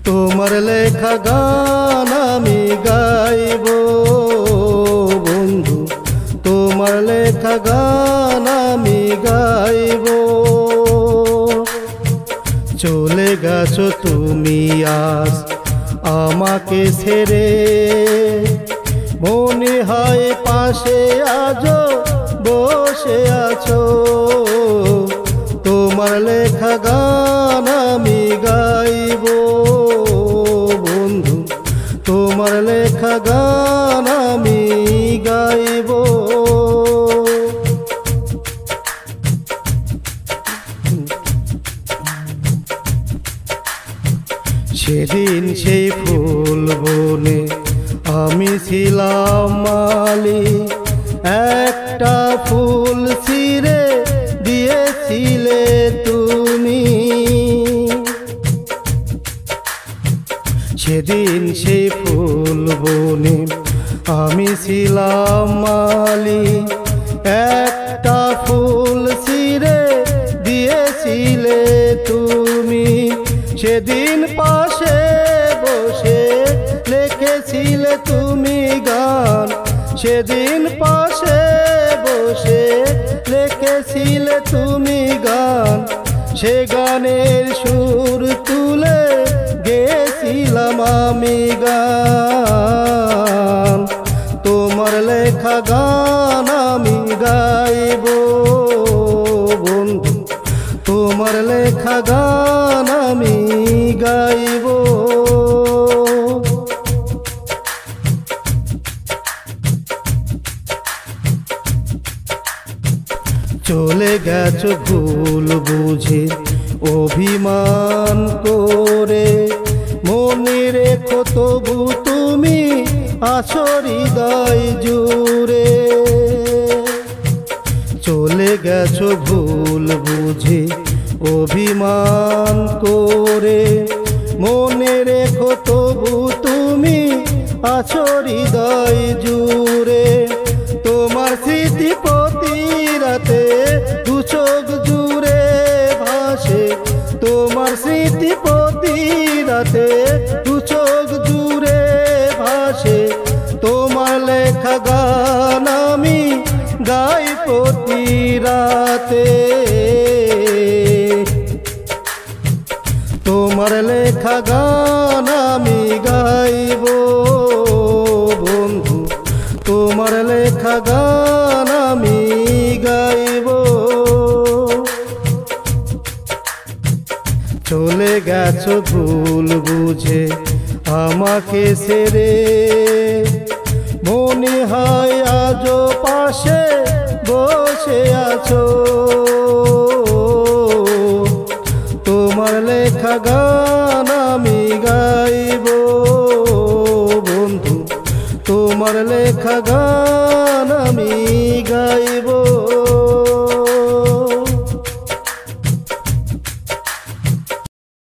তোমার লেখা গান আমি গাইব বন্ধু, তোমার লেখা গান আমি গাইব। চলে গেছো তুমি আজ আমাকে ছেড়ে, মনে হয় পাশে আজো বসে আছো। তোমার লেখা গান আমি গাইব বন্ধু, তোমার লেখা গান আমি গাইব। সেদিন সেই ফুল বনে আমি ছিলাম মালি, একটা ফুল ছিঁড়ে দিয়েছিলে তুমি। সেদিন সেই ফুল বনে আমি ছিলাম মালি, একটা ফুল ছিঁড়ে দিয়েছিলে তুমি। সেদিন পাশে বসে লিখেছিলে তুমি গান, সেদিন পাশে বসে লিখেছিলে তুমি গান। সে গানের সুর তুলে গেছিলাম আমি গান। তোমার লেখা গান আমি গাইব বন্ধু, তোমার লেখা গান আমি গাইব। চলে গেছো ভুল বুঝে অভিমান করে, মনে রেখো তবু তুমি আছো হৃদয় জুড়ে। চলে গেছো ভুল বুঝে অভিমান করে, মনে রেখো তবু তুমি আছো হৃদয় জুড়ে। তোমার স্মৃতি প্রতি রাতে দু চোখ জুড়ে ভাসে, তোমার স্মৃতি প্রতি রাতে দু চোখ জুড়ে ভাসে। তোমার লেখা গান আমি গাই প্রতি রাতে, তোমার লেখা গান আমি গাইব বন্ধু, তোমার লেখা গান আমি গাইব। চলে গেছো ভুল বুঝে আমাকে ছেড়ে, মনে হয় আজও পাশে বসে আছো। তোমার লেখা গান আমি গাইব বন্ধু, তোমার লেখা গান আমি গাইব।